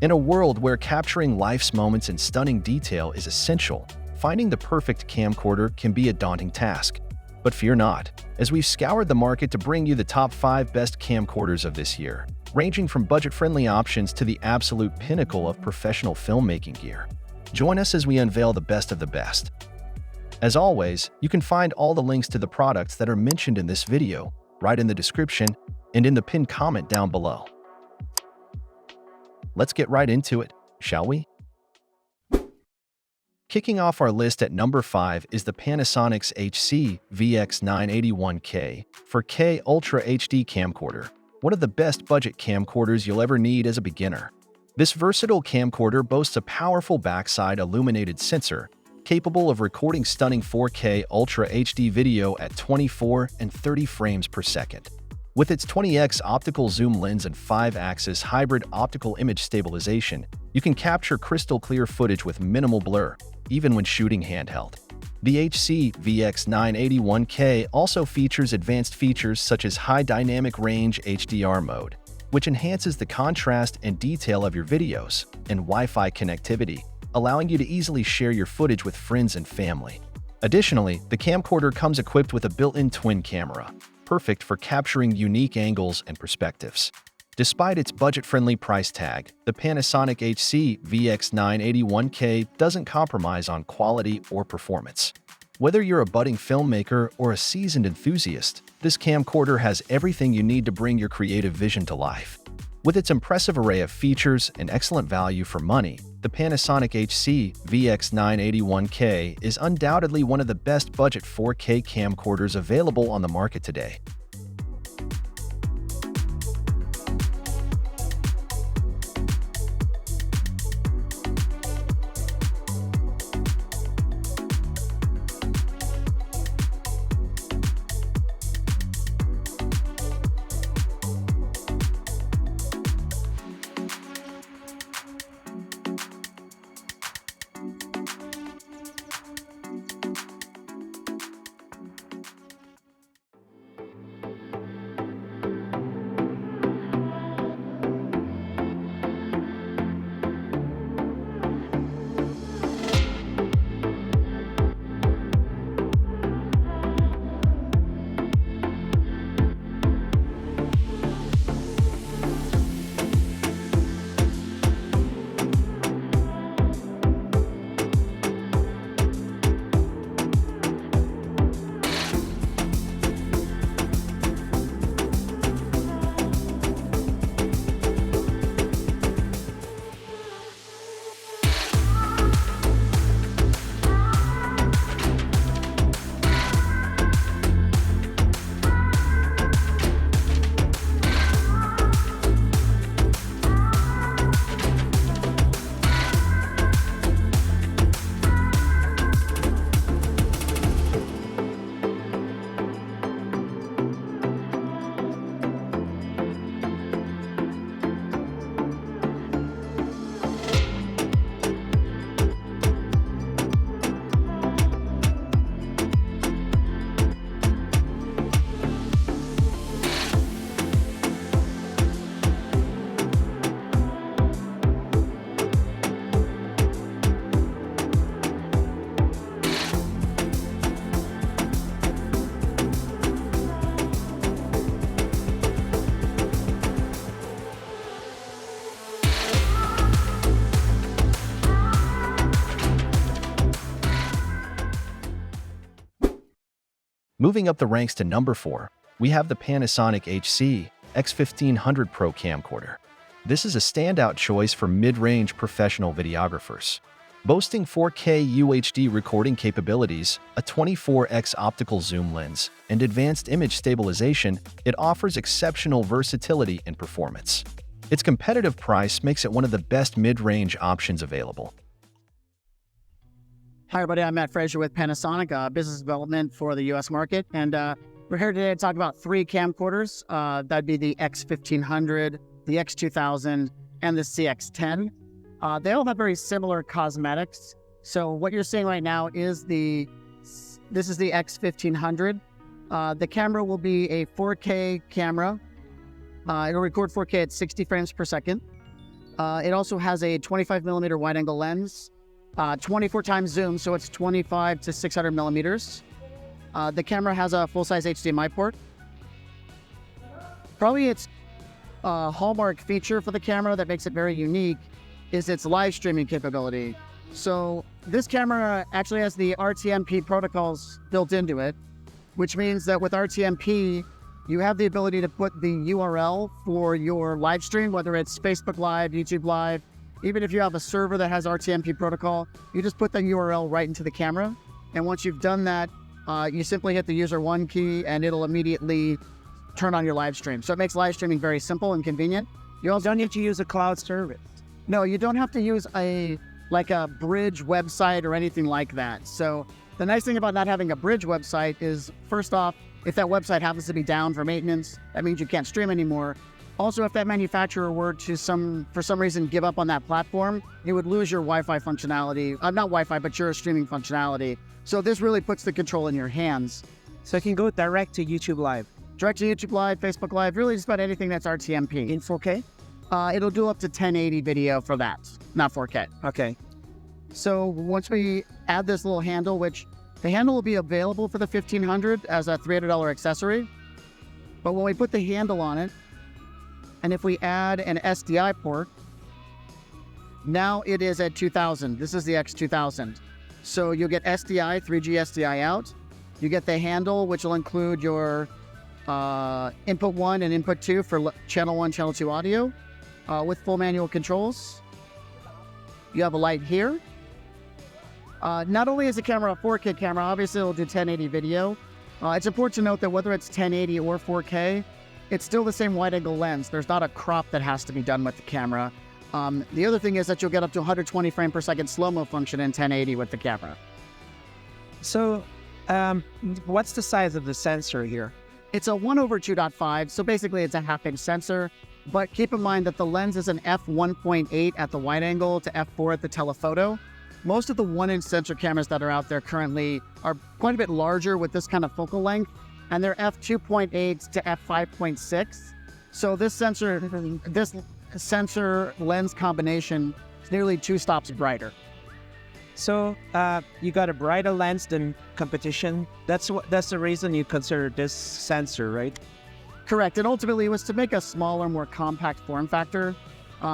In a world where capturing life's moments in stunning detail is essential, finding the perfect camcorder can be a daunting task. But fear not, as we've scoured the market to bring you the top 5 best camcorders of this year, ranging from budget-friendly options to the absolute pinnacle of professional filmmaking gear. Join us as we unveil the best of the best. As always, you can find all the links to the products that are mentioned in this video right in the description and in the pinned comment down below. Let's get right into it, shall we? Kicking off our list at number 5 is the Panasonic's HC-VX981K 4K Ultra HD camcorder, one of the best budget camcorders you'll ever need as a beginner. This versatile camcorder boasts a powerful backside illuminated sensor, capable of recording stunning 4K Ultra HD video at 24 and 30 frames per second. With its 20x optical zoom lens and 5-axis hybrid optical image stabilization, you can capture crystal clear footage with minimal blur, even when shooting handheld. The HC-VX981K also features advanced features such as high dynamic range HDR mode, which enhances the contrast and detail of your videos, and Wi-Fi connectivity, allowing you to easily share your footage with friends and family. Additionally, the camcorder comes equipped with a built-in twin camera, perfect for capturing unique angles and perspectives. Despite its budget-friendly price tag, the Panasonic HC-VX981K doesn't compromise on quality or performance. Whether you're a budding filmmaker or a seasoned enthusiast, this camcorder has everything you need to bring your creative vision to life. With its impressive array of features and excellent value for money, the Panasonic HC-VX981K is undoubtedly one of the best budget 4K camcorders available on the market today. Moving up the ranks to number 4, we have the Panasonic XF-HEVC Pro camcorder. This is a standout choice for mid-range professional videographers. Boasting 4K UHD recording capabilities, a 24x optical zoom lens, and advanced image stabilization, it offers exceptional versatility and performance. Its competitive price makes it one of the best mid-range options available. Hi everybody, I'm Matt Frazier with Panasonic, business development for the US market. And we're here today to talk about 3 camcorders. That'd be the X1500, the X2000, and the CX10. They all have very similar cosmetics. So what you're seeing right now is this is the X1500. The camera will be a 4K camera. It'll record 4K at 60 frames per second. It also has a 25 millimeter wide angle lens, 24 times zoom, so it's 25 to 600 millimeters. The camera has a full-size HDMI port. Probably its hallmark feature for the camera that makes it very unique is its live streaming capability. So this camera actually has the RTMP protocols built into it, which means that with RTMP, you have the ability to put the URL for your live stream, whether it's Facebook Live, YouTube Live. Even if you have a server that has RTMP protocol, you just put the URL right into the camera. And once you've done that, you simply hit the user 1 key and it'll immediately turn on your live stream. So it makes live streaming very simple and convenient. You also don't need to use a cloud service. No, you don't have to use a bridge website or anything like that. So the nice thing about not having a bridge website is, first off, if that website happens to be down for maintenance, that means you can't stream anymore. Also, if that manufacturer were to for some reason give up on that platform, you would lose your Wi-Fi functionality. Not Wi-Fi, but your streaming functionality. So this really puts the control in your hands. So it can go direct to YouTube Live. Direct to YouTube Live, Facebook Live, really just about anything that's RTMP. In 4K? It'll do up to 1080 video for that, not 4K. Okay. So once we add this little handle, which the handle will be available for the 1500 as a $300 accessory. But when we put the handle on it, and if we add an SDI port, now it is at 2000. This is the X2000. So you'll get SDI, 3G SDI out. You get the handle, which will include your input 1 and input 2 for channel 1, channel 2 audio with full manual controls. You have a light here. Not only is the camera a 4K camera, obviously it'll do 1080 video. It's important to note that whether it's 1080 or 4K, it's still the same wide angle lens. There's not a crop that has to be done with the camera. The other thing is that you'll get up to 120 frame per second slow-mo function in 1080 with the camera. So what's the size of the sensor here? It's a 1/2.5, so basically it's a half-inch sensor. But keep in mind that the lens is an f1.8 at the wide angle to f4 at the telephoto. Most of the 1-inch sensor cameras that are out there currently are quite a bit larger with this kind of focal length, and they're f2.8 to f5.6. So this sensor lens combination is nearly 2 stops brighter. So you got a brighter lens than competition. That's the reason you consider this sensor, right? Correct. And ultimately it was to make a smaller, more compact form factor.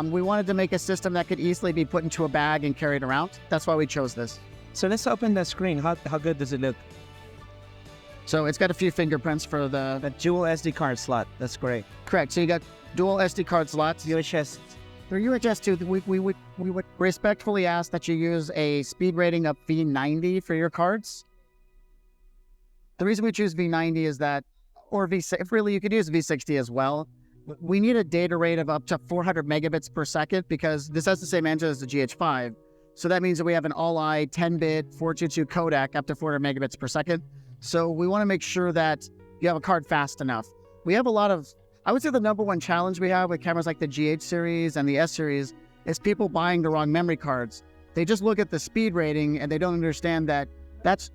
We wanted to make a system that could easily be put into a bag and carried around. That's why we chose this. So let's open the screen. How good does it look? So it's got a few fingerprints for the dual SD card slot. That's great. Correct. So you got dual SD card slots. UHS. They're UHS too. We would respectfully ask that you use a speed rating of V90 for your cards. The reason we choose V90 is that, or V6, really you could use V60 as well. We need a data rate of up to 400 megabits per second because this has the same engine as the GH5. So that means that we have an all-I 10-bit 422 codec up to 400 megabits per second. So we want to make sure that you have a card fast enough. We have a lot of, I would say the number one challenge we have with cameras like the GH series and the S series is people buying the wrong memory cards. They just look at the speed rating and they don't understand that that's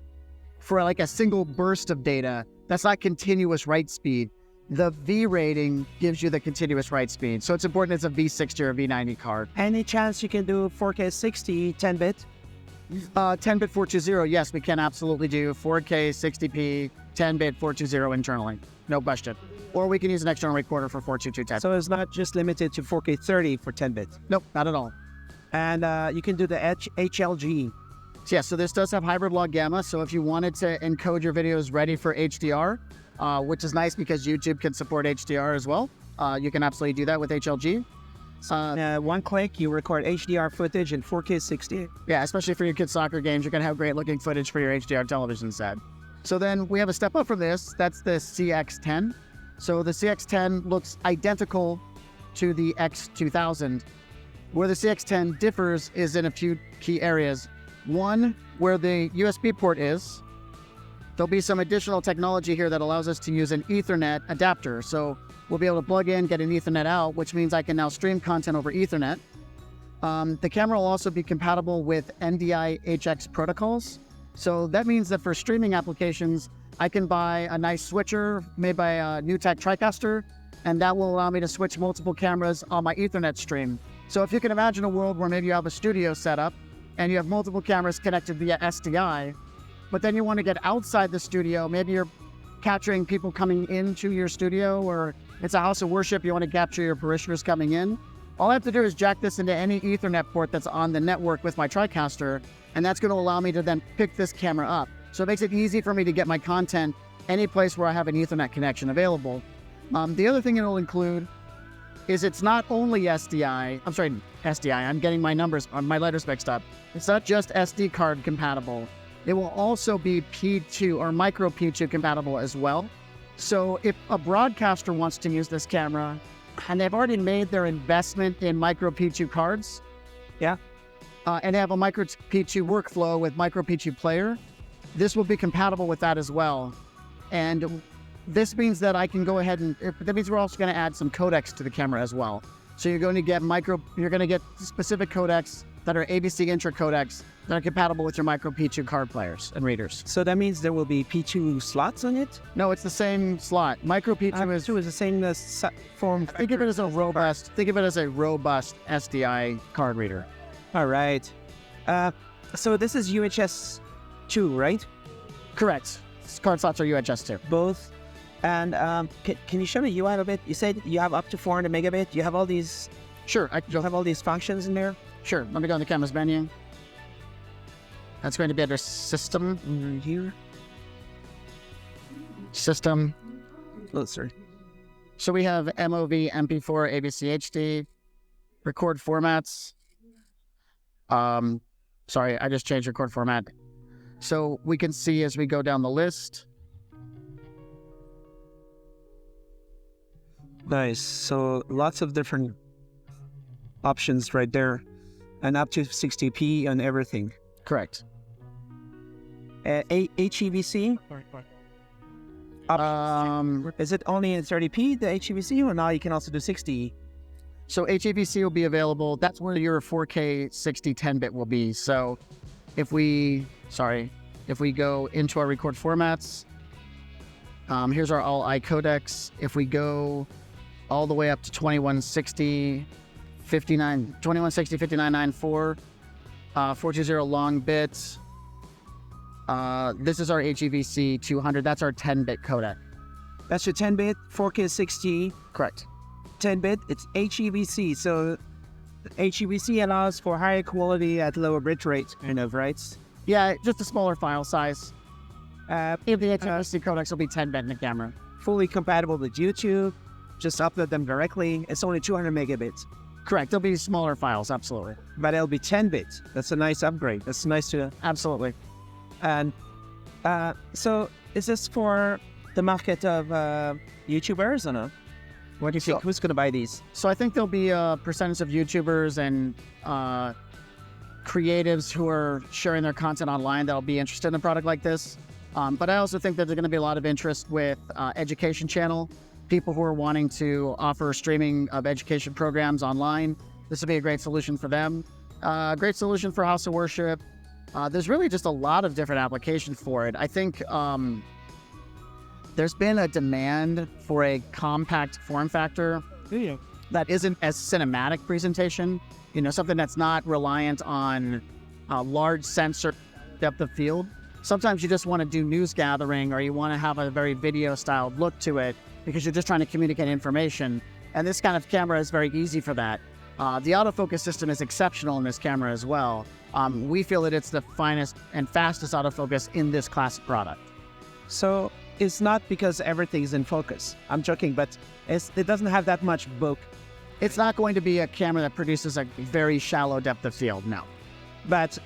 for like a single burst of data. That's not continuous write speed. The V rating gives you the continuous write speed. So it's important it's a V60 or a V90 card. Any chance you can do 4K 60 10-bit? 10-bit 420, yes, we can absolutely do 4K 60p 10-bit 420 internally. No question. Or we can use an external recorder for 422 10. So it's not just limited to 4K 30 for 10-bit? Nope, not at all. And you can do the HLG. Yeah, so this does have hybrid log gamma. So if you wanted to encode your videos ready for HDR, which is nice because YouTube can support HDR as well, you can absolutely do that with HLG. One click, you record HDR footage in 4K 60. Yeah, especially for your kids' soccer games, you're going to have great looking footage for your HDR television set. So then we have a step up from this. That's the CX10. So the CX10 looks identical to the X2000. Where the CX10 differs is in a few key areas. One, where the USB port is, there'll be some additional technology here that allows us to use an Ethernet adapter. So we'll be able to plug in, get an Ethernet out, which means I can now stream content over Ethernet. The camera will also be compatible with NDI-HX protocols. So that means that for streaming applications, I can buy a nice switcher made by NewTek TriCaster, and that will allow me to switch multiple cameras on my Ethernet stream. So if you can imagine a world where maybe you have a studio set up and you have multiple cameras connected via SDI, but then you want to get outside the studio, maybe you're capturing people coming into your studio, or it's a house of worship, you want to capture your parishioners coming in. All I have to do is jack this into any Ethernet port that's on the network with my TriCaster, and that's going to allow me to then pick this camera up. So it makes it easy for me to get my content any place where I have an Ethernet connection available. The other thing it'll include is it's not only SDI, I'm getting my numbers, my letters mixed up. It's not just SD card compatible. It will also be P2 or micro P2 compatible as well. So if a broadcaster wants to use this camera and they've already made their investment in micro P2 cards, and they have a micro P2 workflow with micro P2 player, this will be compatible with that as well. And this means that I can go ahead and, that means we're also going to add some codecs to the camera as well. So you're going to get specific codecs that are ABC intra codecs that are compatible with your micro P2 card players and readers. So that means there will be P2 slots on it? No, it's the same slot. Micro P2 is the same form. Think of it as a robust SDI card reader. All right. So this is UHS 2, right? Correct. Card slots are UHS 2. Both. And can you show the UI a bit? You said you have up to 400 megabit. You have all these. Sure. You have all these functions in there. Sure. Let me go in the camera's menu. That's going to be under System. Here. System. Oh, sorry. So we have MOV, MP4, ABC HD, record formats. Sorry, I just changed record format. So we can see as we go down the list. Nice. So lots of different options right there, and up to 60p and everything. Correct. HEVC? Is it only in 30p, the HEVC, or now you can also do 60? So HEVC will be available. That's where your 4K 60 10-bit will be. So if we go into our record formats, here's our all I codecs. If we go all the way up to 2160, 5994, 420 long bits. This is our HEVC 200. That's our 10-bit codec. That's your 10-bit, 4K 60. Correct. 10-bit, it's HEVC. So HEVC allows for higher quality at lower bit rate, kind of, right? Yeah, just a smaller file size. If the HEVC codecs will be 10-bit in the camera. Fully compatible with YouTube. Just upload them directly. It's only 200 megabits. Correct. They'll be smaller files, absolutely. But it'll be 10-bit. That's a nice upgrade. That's nice to... Absolutely. And so is this for the market of YouTubers or no? What do you think? Who's going to buy these? So I think there'll be a percentage of YouTubers and creatives who are sharing their content online that'll be interested in a product like this. But I also think that there's going to be a lot of interest with education channel, people who are wanting to offer streaming of education programs online. This will be a great solution for them. Great solution for House of Worship. There's really just a lot of different applications for it. I think there's been a demand for a compact form factor that isn't as cinematic presentation, something that's not reliant on large sensor depth of field. Sometimes you just want to do news gathering, or you want to have a very video styled look to it because you're just trying to communicate information. And this kind of camera is very easy for that. The autofocus system is exceptional in this camera as well. We feel that it's the finest and fastest autofocus in this class of product. So it's not because everything's in focus. I'm joking, but it doesn't have that much bokeh. It's not going to be a camera that produces a very shallow depth of field, no. But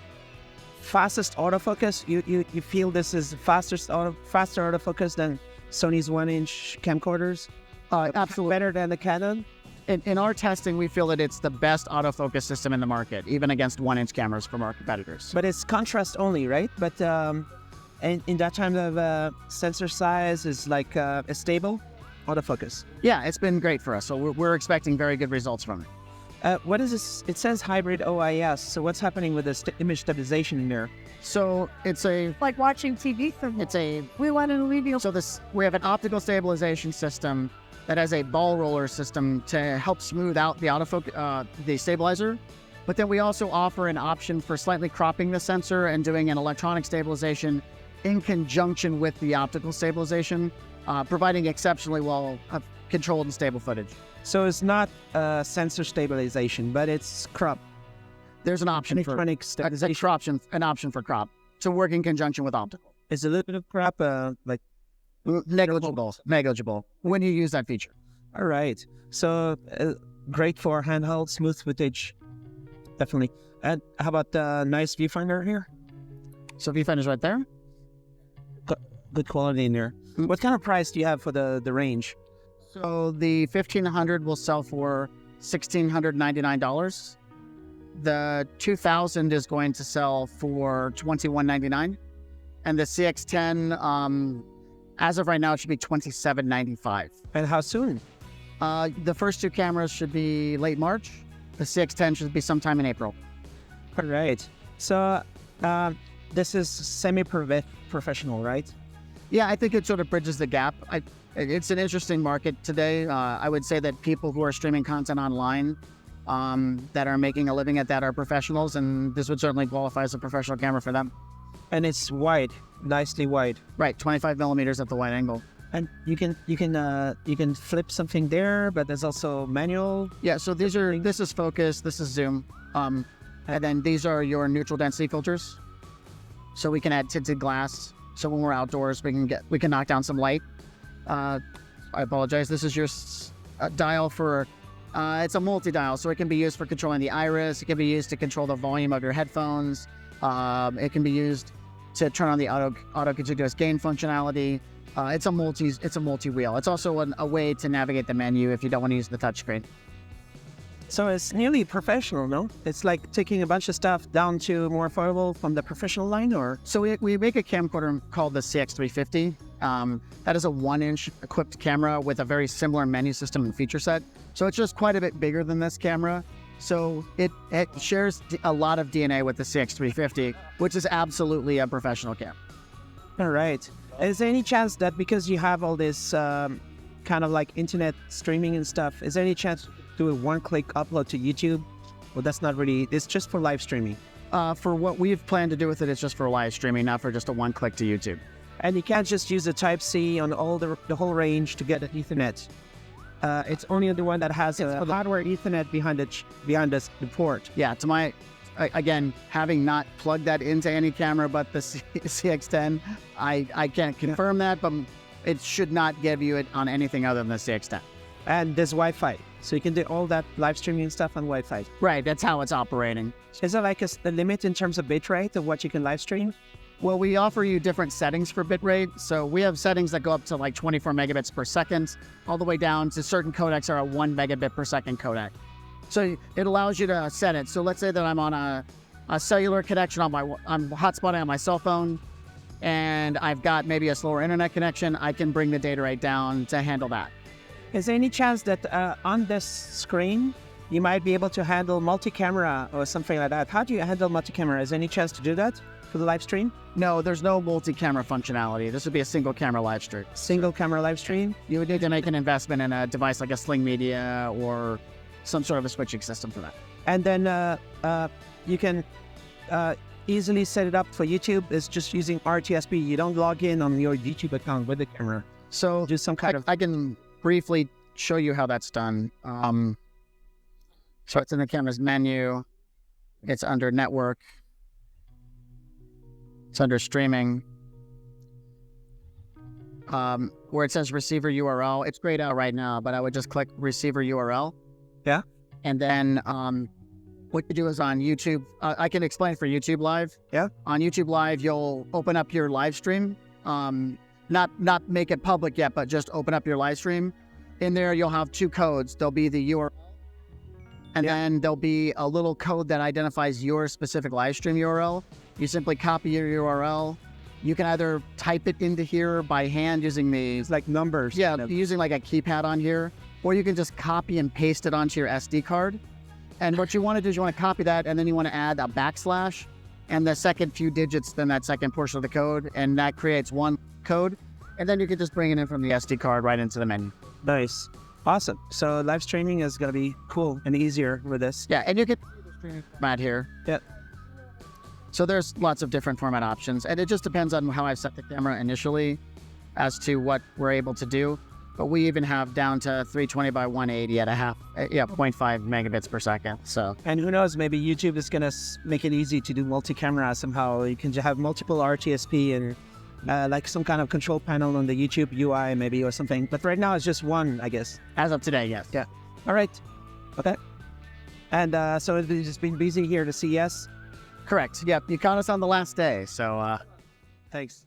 fastest autofocus, you feel this is faster autofocus than Sony's 1-inch camcorders? Absolutely. Better than the Canon? In our testing, we feel that it's the best autofocus system in the market, even against 1-inch cameras from our competitors. But it's contrast only, right? But in that time of sensor size is like a stable autofocus. Yeah, it's been great for us. So we're expecting very good results from it. What is this? It says hybrid OIS. So what's happening with the image stabilization in there? So it's like watching TV. We want to leave you. So we have an optical stabilization system that has a ball roller system to help smooth out the the stabilizer. But then we also offer an option for slightly cropping the sensor and doing an electronic stabilization in conjunction with the optical stabilization, providing exceptionally well controlled and stable footage. So it's not sensor stabilization, but it's crop. There's an option for electronic stabilization. an option for crop to work in conjunction with optical. Is a little bit of crop like Negligible when you use that feature. all right? So great for handheld, smooth footage, definitely. And how about the nice viewfinder here? So viewfinder's right there. Good quality in there. What kind of price do you have for the range? So the 1500 will sell for $1,699. The 2000 is going to sell for $2,199, and the CX10, as of right now, it should be $2,795. And how soon? The first two cameras should be late March. The CX10 should be sometime in April. All right. So this is semi-professional, right? Yeah, I think it sort of bridges the gap. It's an interesting market today. I would say that people who are streaming content online that are making a living at that are professionals, and this would certainly qualify as a professional camera for them. And it's wide, nicely wide. Right, 25 millimeters at the wide angle. And you can flip something there, but there's also manual. Yeah, so this is focus, this is zoom, and then these are your neutral density filters. So we can add tinted glass. So when we're outdoors, we can knock down some light. I apologize. This is your dial for. It's a multi-dial, so it can be used for controlling the iris. It can be used to control the volume of your headphones. It can be used to turn on the auto contiguous gain functionality. It's a multi-wheel. It's also a way to navigate the menu if you don't want to use the touchscreen. So it's nearly professional, no? It's like taking a bunch of stuff down to more affordable from the professional line, or? So we make a camcorder called the CX350. That is a 1-inch equipped camera with a very similar menu system and feature set. So it's just quite a bit bigger than this camera. So it shares a lot of DNA with the CX350, which is absolutely a professional camera. All right. Is there any chance that because you have all this kind of like internet streaming and stuff, is there any chance to do a one-click upload to YouTube? Well, that's not really, it's just for live streaming. For what we've planned to do with it, it's just for live streaming, not for just a one-click to YouTube. And you can't just use the Type-C on all the whole range to get an Ethernet. It's only the one that has a hardware Ethernet behind the port. Yeah, again, having not plugged that into any camera but the CX10, I can't confirm that, but it should not give you it on anything other than the CX10. And there's Wi-Fi, so you can do all that live streaming stuff on Wi-Fi. Right, that's how it's operating. Is there like a limit in terms of bitrate of what you can live stream? Well, we offer you different settings for bitrate. So we have settings that go up to like 24 megabits per second, all the way down to certain codecs are a 1 megabit per second codec. So it allows you to set it. So let's say that I'm on a cellular connection I'm hotspotting on my cell phone, and I've got maybe a slower internet connection. I can bring the data rate down to handle that. Is there any chance that on this screen, you might be able to handle multi-camera or something like that? How do you handle multi-camera? Is there any chance to do that for the live stream? No, there's no multi-camera functionality. This would be a single camera live stream. Single camera live stream? You would need to make an investment in a device like a Sling Media or some sort of a switching system for that. And then you can easily set it up for YouTube. It's just using RTSP. You don't log in on your YouTube account with the camera. So just some kind of... I can briefly show you how that's done. So it's in the camera's menu. It's under network. It's under streaming. Where it says receiver URL. It's grayed out right now, but I would just click receiver URL. Yeah. And then what you do is on YouTube, I can explain for YouTube Live. Yeah. On YouTube Live, you'll open up your live stream. Not make it public yet, but just open up your live stream. In there, you'll have two codes. There'll be the URL, and then there'll be a little code that identifies your specific live stream URL. You simply copy your URL. You can either type it into here by hand using It's like numbers. Yeah, using like a keypad on here, or you can just copy and paste it onto your SD card. And what you want to do is you want to copy that, and then you want to add a backslash and the second few digits, then that second portion of the code, and that creates one code. And then you can just bring it in from the SD card right into the menu. Nice. Awesome. So live streaming is going to be cool and easier with this. Yeah, and you can see the streaming format here. Yeah. So there's lots of different format options, and it just depends on how I've set the camera initially as to what we're able to do. But we even have down to 320 by 180 at 0.5 megabits per second. So, and who knows, maybe YouTube is going to make it easy to do multi-camera somehow. You can have multiple RTSP and like some kind of control panel on the YouTube UI maybe or something. But right now it's just one, I guess. As of today, yes. Yeah. All right. Okay. And so it's just been busy here to CES. Correct. Yep. You caught us on the last day. So, Thanks.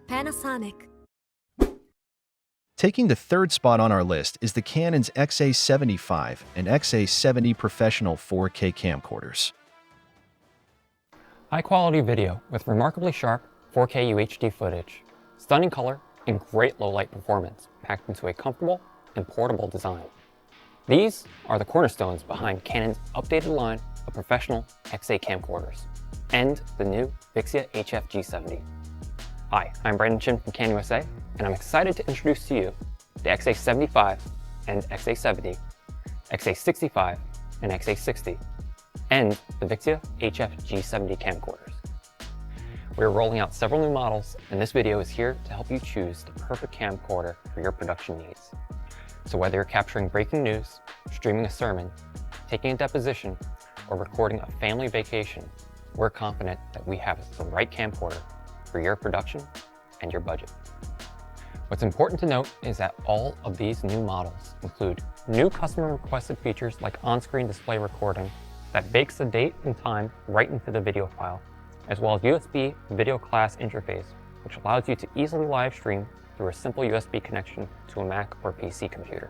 Panasonic. Taking the third spot on our list is the Canon's XA75 and XA70 professional 4K camcorders. High-quality video with remarkably sharp 4K UHD footage, stunning color, and great low-light performance packed into a comfortable and portable design. These are the cornerstones behind Canon's updated line of professional XA camcorders and the new Vixia HF-G70. Hi, I'm Brandon Chin from Canon USA, and I'm excited to introduce to you the XA75 and XA70, XA65 and XA60, and the Vixia HF-G70 camcorders. We're rolling out several new models, and this video is here to help you choose the perfect camcorder for your production needs. So whether you're capturing breaking news, streaming a sermon, taking a deposition, or recording a family vacation, we're confident that we have the right camcorder for your production and your budget. What's important to note is that all of these new models include new customer requested features like on-screen display recording that bakes the date and time right into the video file, as well as USB video class interface, which allows you to easily live stream through a simple USB connection to a Mac or PC computer.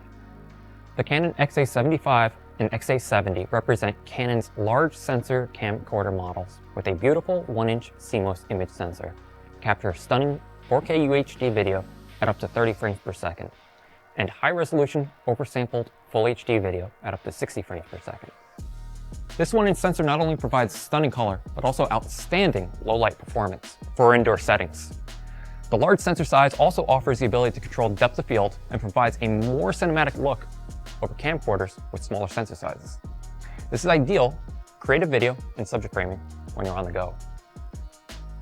The Canon XA75 and XA70 represent Canon's large sensor camcorder models with a beautiful 1-inch CMOS image sensor, capture stunning 4K UHD video at up to 30 frames per second, and high-resolution oversampled Full HD video at up to 60 frames per second. This 1-inch sensor not only provides stunning color, but also outstanding low-light performance for indoor settings. The large sensor size also offers the ability to control depth of field and provides a more cinematic look over camcorders with smaller sensor sizes. This is ideal for creative video and subject framing when you're on the go.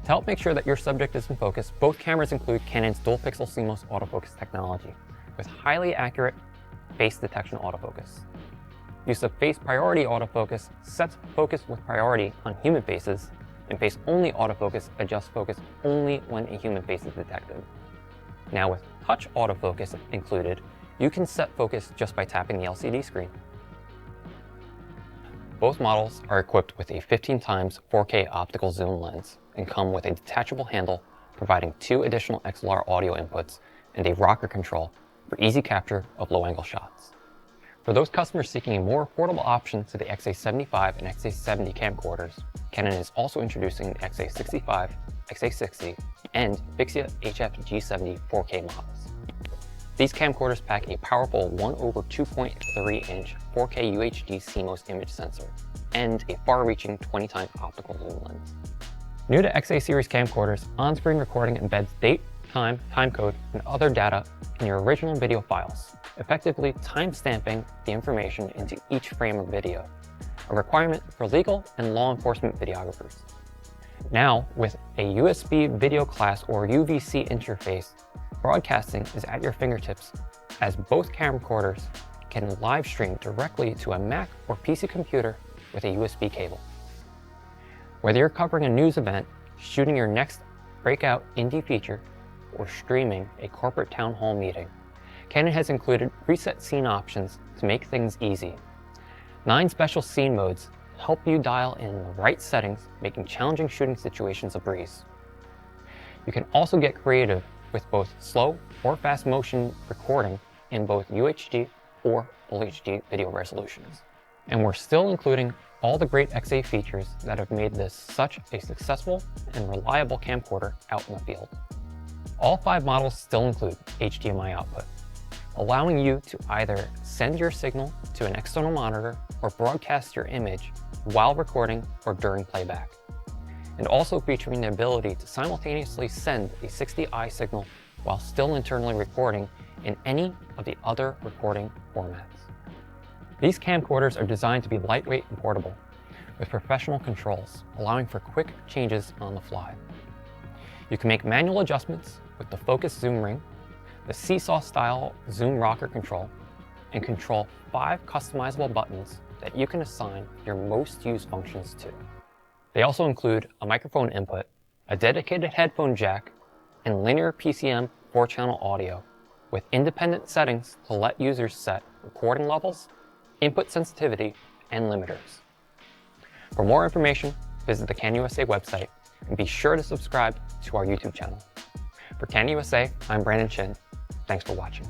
To help make sure that your subject is in focus, both cameras include Canon's dual-pixel CMOS autofocus technology with highly accurate face detection autofocus. Use of face priority autofocus sets focus with priority on human faces, and face-only autofocus adjusts focus only when a human face is detected. Now with touch autofocus included, you can set focus just by tapping the LCD screen. Both models are equipped with a 15x 4K optical zoom lens and come with a detachable handle providing 2 additional XLR audio inputs and a rocker control for easy capture of low-angle shots. For those customers seeking a more affordable option to the XA75 and XA70 camcorders, Canon is also introducing the XA65, XA60, and Vixia HF-G70 4K models. These camcorders pack a powerful 1/2.3-inch 4K UHD CMOS image sensor, and a far-reaching 20x optical zoom lens. New to XA series camcorders, on-screen recording embeds date, time, timecode, and other data in your original video files, effectively time-stamping the information into each frame of video, a requirement for legal and law enforcement videographers. Now, with a USB video class or UVC interface, broadcasting is at your fingertips, as both camcorders can live stream directly to a Mac or PC computer with a USB cable. Whether you're covering a news event, shooting your next breakout indie feature, or streaming a corporate town hall meeting, Canon has included preset scene options to make things easy. 9 special scene modes help you dial in the right settings, making challenging shooting situations a breeze. You can also get creative with both slow or fast motion recording in both UHD or Full HD video resolutions. And we're still including all the great XA features that have made this such a successful and reliable camcorder out in the field. All 5 models still include HDMI output, allowing you to either send your signal to an external monitor or broadcast your image while recording or during playback, and also featuring the ability to simultaneously send a 60i signal while still internally recording in any of the other recording formats. These camcorders are designed to be lightweight and portable, with professional controls, allowing for quick changes on the fly. You can make manual adjustments with the focus zoom ring, the seesaw-style zoom rocker control, and control 5 customizable buttons that you can assign your most used functions to. They also include a microphone input, a dedicated headphone jack, and linear PCM 4-channel audio, with independent settings to let users set recording levels, input sensitivity, and limiters. For more information, visit the Canon USA website, and be sure to subscribe to our YouTube channel. For Canon USA, I'm Brandon Chin. Thanks for watching.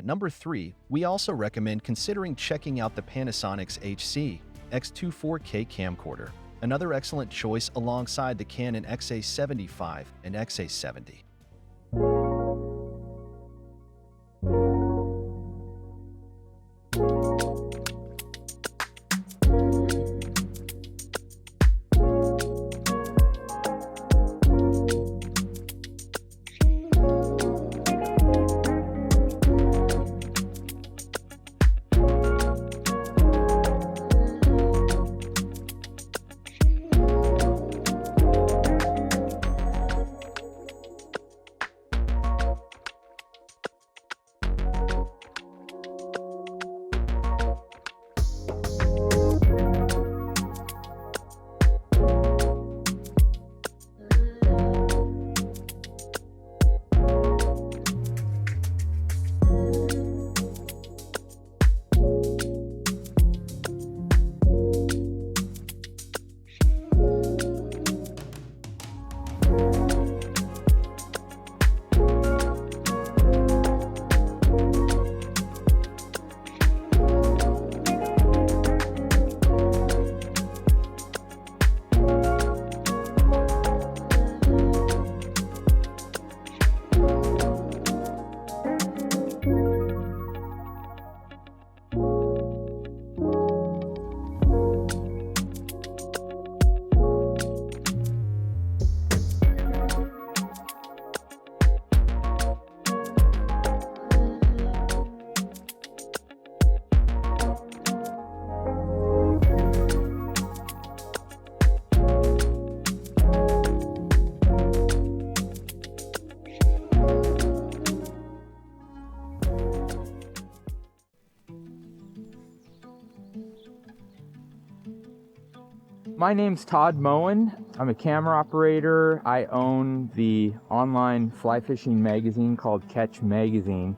number 3, we also recommend considering checking out the Panasonic's HC-X24K camcorder, another excellent choice alongside the Canon XA75 and XA70. My name's Todd Moen. I'm a camera operator. I own the online fly fishing magazine called Catch Magazine.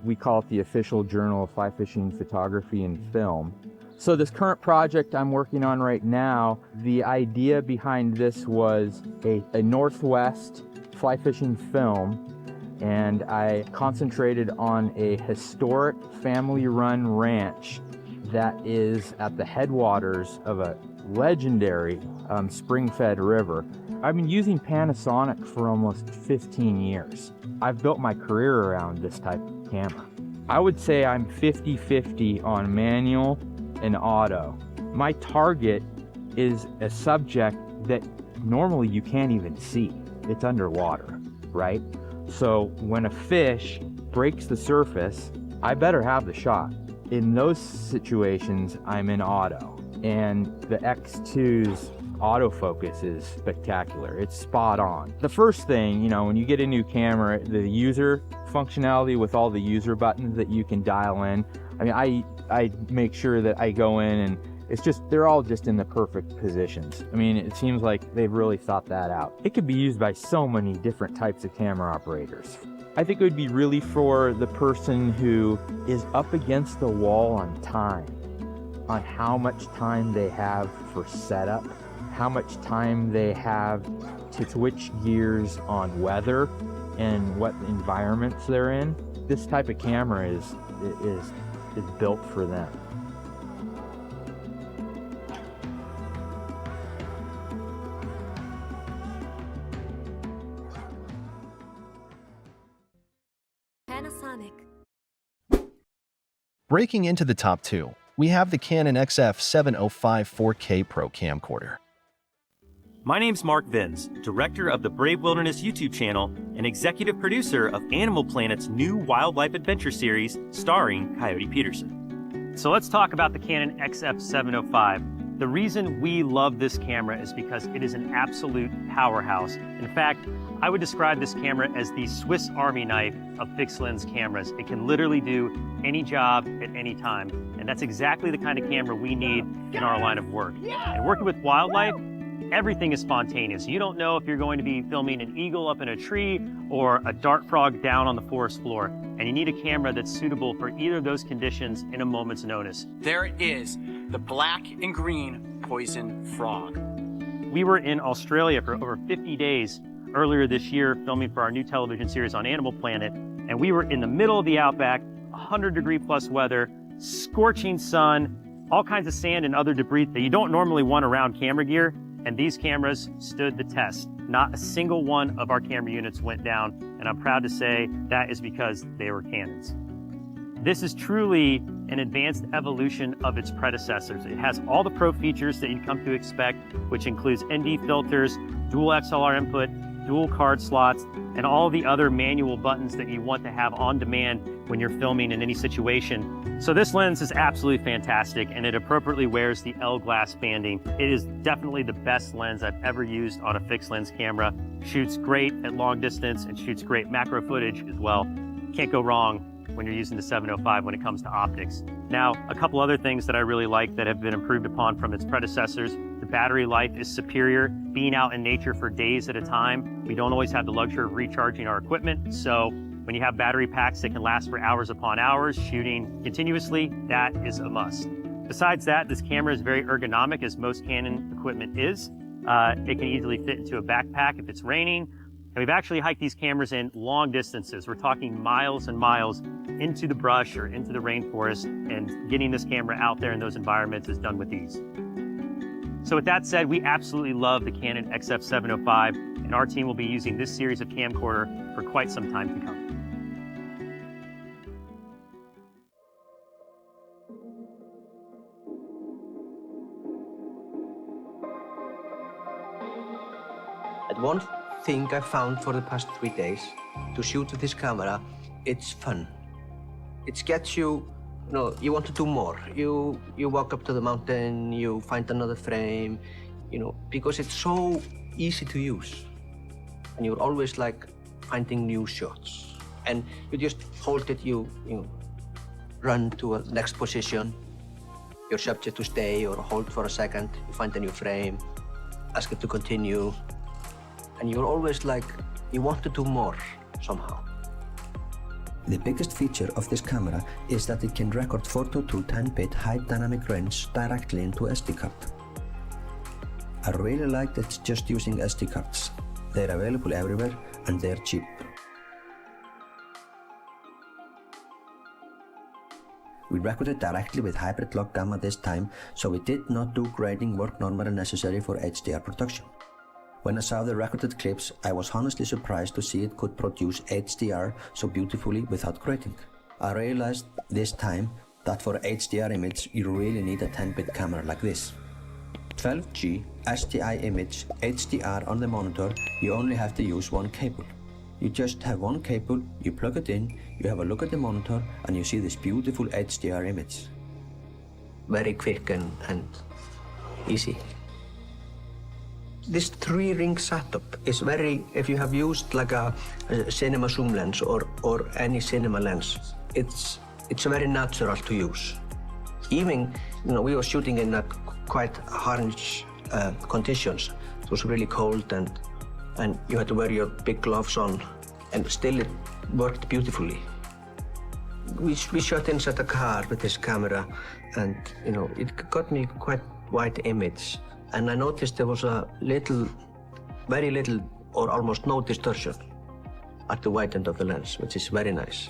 We call it the official journal of fly fishing photography and film. So this current project I'm working on right now, the idea behind this was a Northwest fly fishing film, and I concentrated on a historic family-run ranch that is at the headwaters of a legendary spring-fed river. I've been using Panasonic for almost 15 years. I've built my career around this type of camera. I would say I'm 50-50 on manual and auto. My target is a subject that normally you can't even see. It's underwater, right? So when a fish breaks the surface, I better have the shot. In those situations, I'm in auto. And the X2's autofocus is spectacular. It's spot on. The first thing, when you get a new camera, the user functionality with all the user buttons that you can dial in, I make sure that I go in and they're all just in the perfect positions. It seems like they've really thought that out. It could be used by so many different types of camera operators. I think it would be really for the person who is up against the wall on time, on how much time they have for setup, how much time they have to switch gears on weather and what environments they're in. This type of camera is built for them. Panasonic. Breaking into the top 2, we have the Canon XF-705 4K Pro camcorder. My name's Mark Vins, director of the Brave Wilderness YouTube channel and executive producer of Animal Planet's new wildlife adventure series starring Coyote Peterson. So let's talk about the Canon XF-705. The reason we love this camera is because it is an absolute powerhouse. In fact, I would describe this camera as the Swiss Army knife of fixed lens cameras. It can literally do any job at any time. And that's exactly the kind of camera we need in our line of work. And working with wildlife, everything is spontaneous. You don't know if you're going to be filming an eagle up in a tree or a dart frog down on the forest floor. And you need a camera that's suitable for either of those conditions in a moment's notice. There it is, the black and green poison frog. We were in Australia for over 50 days earlier this year filming for our new television series on Animal Planet, and we were in the middle of the outback 100-degree plus weather, scorching sun, all kinds of sand and other debris that you don't normally want around camera gear, and these cameras stood the test. Not a single one of our camera units went down, and I'm proud to say that is because they were Canons. This is truly an advanced evolution of its predecessors. It has all the pro features that you'd come to expect, which includes ND filters, dual XLR input, dual card slots, and all the other manual buttons that you want to have on demand when you're filming in any situation. So this lens is absolutely fantastic, and it appropriately wears the L glass banding. It is definitely the best lens I've ever used on a fixed lens camera. Shoots great at long distance and shoots great macro footage as well. Can't go wrong when you're using the 705 when it comes to optics. Now, a couple other things that I really like that have been improved upon from its predecessors. The battery life is superior. Being out in nature for days at a time, we don't always have the luxury of recharging our equipment. So when you have battery packs that can last for hours upon hours, shooting continuously, that is a must. Besides that, this camera is very ergonomic, as most Canon equipment is. It can easily fit into a backpack if it's raining. And we've actually hiked these cameras in long distances. We're talking miles and miles into the brush or into the rainforest, and getting this camera out there in those environments is done with ease. So with that said, we absolutely love the Canon XF-705, and our team will be using this series of camcorder for quite some time to come. And one thing I found for the past 3 days to shoot with this camera, it's fun. It gets you, you want to do more. You walk up to the mountain, you find another frame, because it's so easy to use. And you're always like finding new shots. And you just hold it, you run to a next position. You're subject to stay or hold for a second. You find a new frame, ask it to continue. And you're always like, you want to do more somehow. The biggest feature of this camera is that it can record photo to 10-bit high dynamic range directly into SD card. I really like that it's just using SD cards. They're available everywhere and they're cheap. We recorded directly with hybrid log gamma this time, so we did not do grading work normally necessary for HDR production. When I saw the recorded clips, I was honestly surprised to see it could produce HDR so beautifully without grading. I realized this time that for HDR image, you really need a 10-bit camera like this. 12G SDI image HDR on the monitor, you only have to use one cable. You just have one cable, you plug it in, you have a look at the monitor, and you see this beautiful HDR image. Very quick and easy. This 3-ring setup is very, if you have used like a cinema zoom lens or any cinema lens, it's very natural to use. Even, we were shooting in quite harsh conditions. It was really cold and you had to wear your big gloves on, and still it worked beautifully. We shot inside a car with this camera, and it got me quite wide image. And I noticed there was a very little or almost no distortion at the wide end of the lens, which is very nice.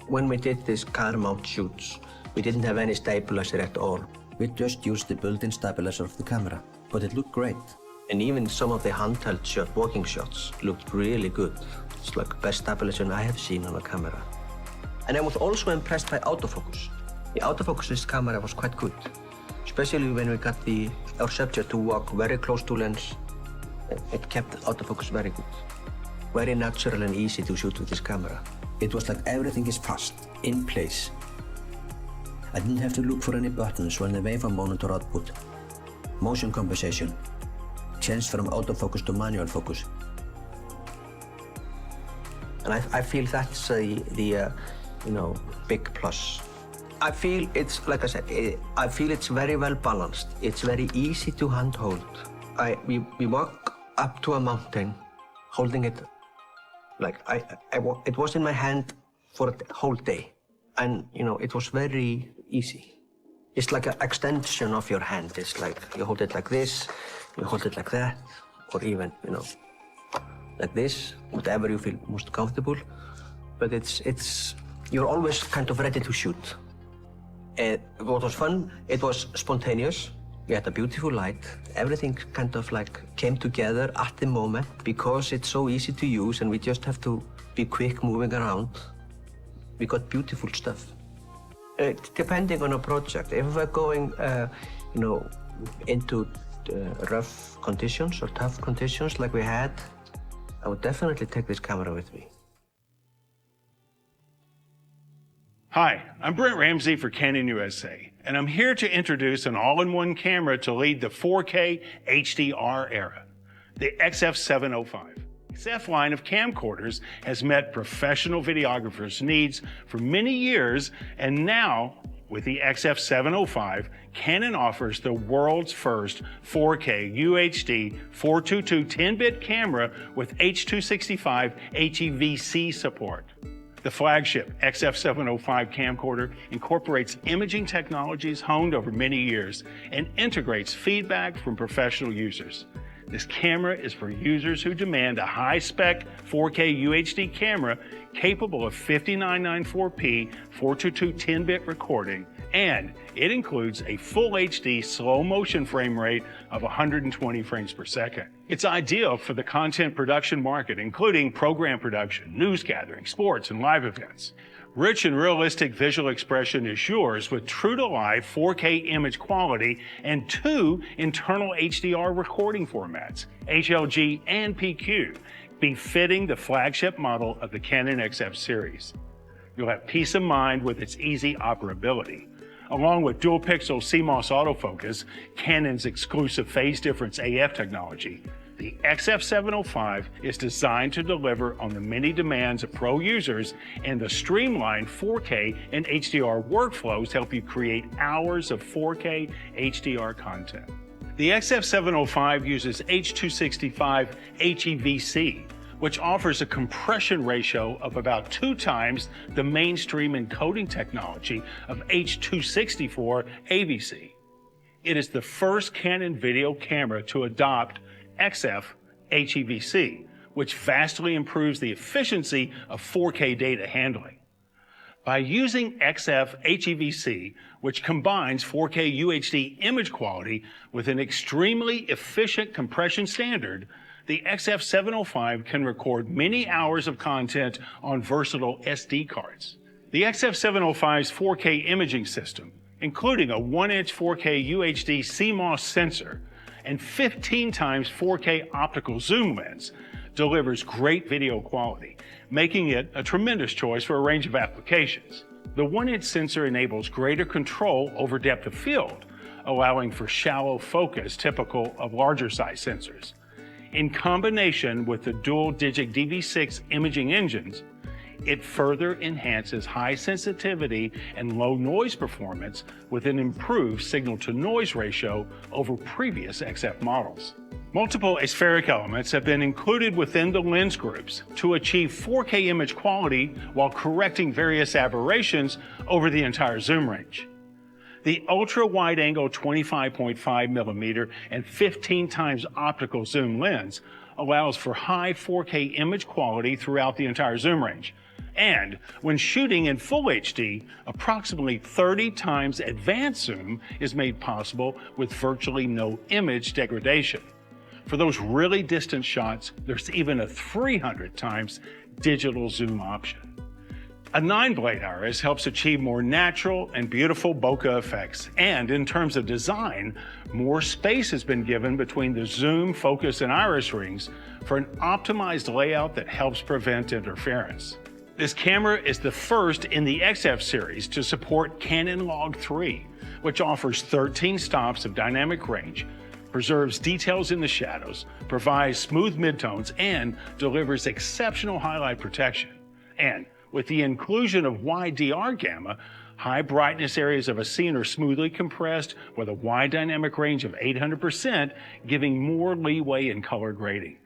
When we did these car mount shoots, we didn't have any stabilizer at all. We just used the built-in stabilizer of the camera, but it looked great. And even some of the handheld walking shots looked really good. It's like the best stabilization I have seen on a camera. And I was also impressed by autofocus. The autofocus of this camera was quite good. Especially when we got our subject to walk very close to lens, it kept autofocus very good. Very natural and easy to shoot with this camera. It was like everything is fast, in place. I didn't have to look for any buttons when the waveform monitor output. Motion compensation. Change from autofocus to manual focus. And I feel that's the big plus. I feel it's, like I said, I feel it's very well balanced. It's very easy to handhold. We walk up to a mountain, holding it like it was in my hand for the whole day. And, it was very easy. It's like an extension of your hand. It's like you hold it like this, you hold it like that, or even, like this, whatever you feel most comfortable. but you're always kind of ready to shoot. What was fun, it was spontaneous. We had a beautiful light. Everything kind of like came together at the moment because it's so easy to use and we just have to be quick moving around. We got beautiful stuff. Depending on a project, if we're going, into rough conditions or tough conditions like we had, I would definitely take this camera with me. Hi, I'm Brent Ramsey for Canon USA, and I'm here to introduce an all-in-one camera to lead the 4K HDR era, the XF-705. XF line of camcorders has met professional videographers' needs for many years, and now, with the XF-705, Canon offers the world's first 4K UHD 422 10-bit camera with H.265 HEVC support. The flagship XF-705 camcorder incorporates imaging technologies honed over many years and integrates feedback from professional users. This camera is for users who demand a high-spec 4K UHD camera capable of 5994p 422 10-bit recording, and it includes a full HD slow motion frame rate of 120 frames per second. It's ideal for the content production market, including program production, news gathering, sports, and live events. Rich and realistic visual expression is yours with true-to-life 4K image quality and 2 internal HDR recording formats, HLG and PQ, befitting the flagship model of the Canon XF series. You'll have peace of mind with its easy operability. Along with dual-pixel CMOS autofocus, Canon's exclusive phase difference AF technology, the XF-705 is designed to deliver on the many demands of pro users, and the streamlined 4K and HDR workflows help you create hours of 4K HDR content. The XF-705 uses H.265 HEVC, which offers a compression ratio of about 2 times the mainstream encoding technology of H.264 AVC. It is the first Canon video camera to adopt XF-HEVC, which vastly improves the efficiency of 4K data handling. By using XF-HEVC, which combines 4K UHD image quality with an extremely efficient compression standard, the XF-705 can record many hours of content on versatile SD cards. The XF-705's 4K imaging system, including a 1-inch 4K UHD CMOS sensor and 15 times 4K optical zoom lens, delivers great video quality, making it a tremendous choice for a range of applications. The 1-inch sensor enables greater control over depth of field, allowing for shallow focus typical of larger size sensors. In combination with the dual Digic DV6 imaging engines, it further enhances high sensitivity and low noise performance with an improved signal-to-noise ratio over previous XF models. Multiple aspheric elements have been included within the lens groups to achieve 4K image quality while correcting various aberrations over the entire zoom range. The ultra-wide-angle 25.5mm and 15 times optical zoom lens allows for high 4K image quality throughout the entire zoom range. And when shooting in full HD, approximately 30 times advanced zoom is made possible with virtually no image degradation. For those really distant shots, there's even a 300 times digital zoom option. A 9-blade iris helps achieve more natural and beautiful bokeh effects, and in terms of design, more space has been given between the zoom, focus, and iris rings for an optimized layout that helps prevent interference. This camera is the first in the XF series to support Canon Log 3, which offers 13 stops of dynamic range, preserves details in the shadows, provides smooth midtones, and delivers exceptional highlight protection. And with the inclusion of wide DR gamma, high brightness areas of a scene are smoothly compressed with a wide dynamic range of 800%, giving more leeway in color grading.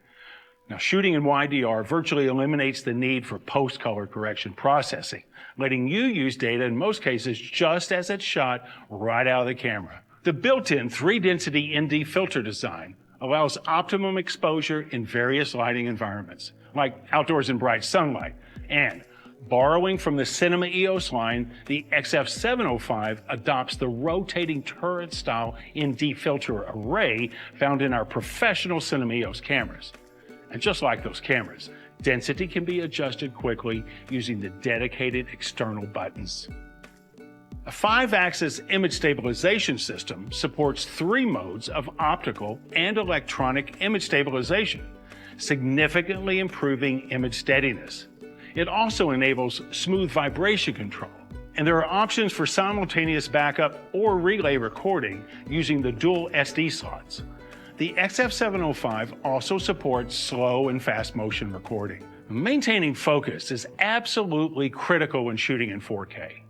Now, shooting in WideDR virtually eliminates the need for post-color correction processing, letting you use data in most cases just as it's shot right out of the camera. The built-in 3-density ND filter design allows optimum exposure in various lighting environments, like outdoors in bright sunlight, and Borrowing from the Cinema EOS line, the XF-705 adopts the rotating turret-style ND filter array found in our professional Cinema EOS cameras. And just like those cameras, density can be adjusted quickly using the dedicated external buttons. A 5-axis image stabilization system supports 3 modes of optical and electronic image stabilization, significantly improving image steadiness. It also enables smooth vibration control, and there are options for simultaneous backup or relay recording using the dual SD slots. The XF-705 also supports slow and fast motion recording. Maintaining focus is absolutely critical when shooting in 4K.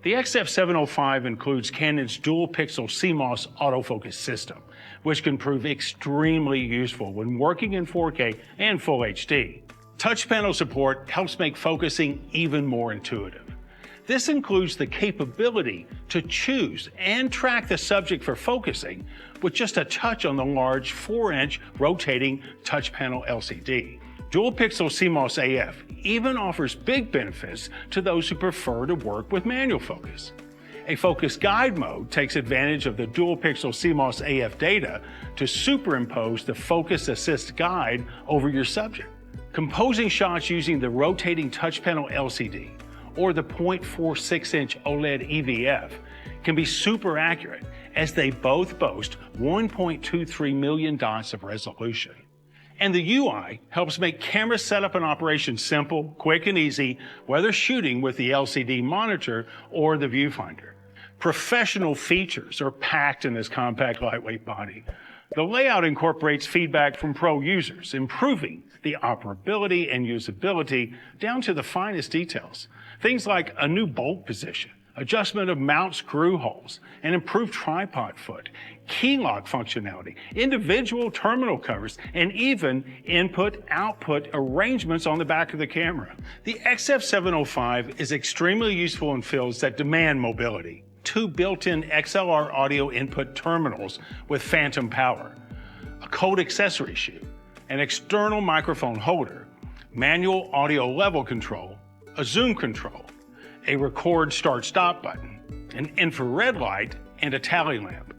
The XF-705 includes Canon's dual-pixel CMOS autofocus system, which can prove extremely useful when working in 4K and Full HD. Touch panel support helps make focusing even more intuitive. This includes the capability to choose and track the subject for focusing with just a touch on the large 4-inch rotating touch panel LCD. Dual Pixel CMOS AF even offers big benefits to those who prefer to work with manual focus. A focus guide mode takes advantage of the Dual Pixel CMOS AF data to superimpose the focus assist guide over your subject. Composing shots using the rotating touch panel LCD or the 0.46-inch OLED EVF can be super accurate, as they both boast 1.23 million dots of resolution. And the UI helps make camera setup and operation simple, quick, and easy, whether shooting with the LCD monitor or the viewfinder. Professional features are packed in this compact, lightweight body. The layout incorporates feedback from pro users, improving the operability and usability down to the finest details. Things like a new bolt position, adjustment of mount screw holes, an improved tripod foot, key lock functionality, individual terminal covers, and even input-output arrangements on the back of the camera. The XF-705 is extremely useful in fields that demand mobility. 2 built-in XLR audio input terminals with phantom power, a code accessory chute, an external microphone holder, manual audio level control, a zoom control, a record start-stop button, an infrared light, and a tally lamp.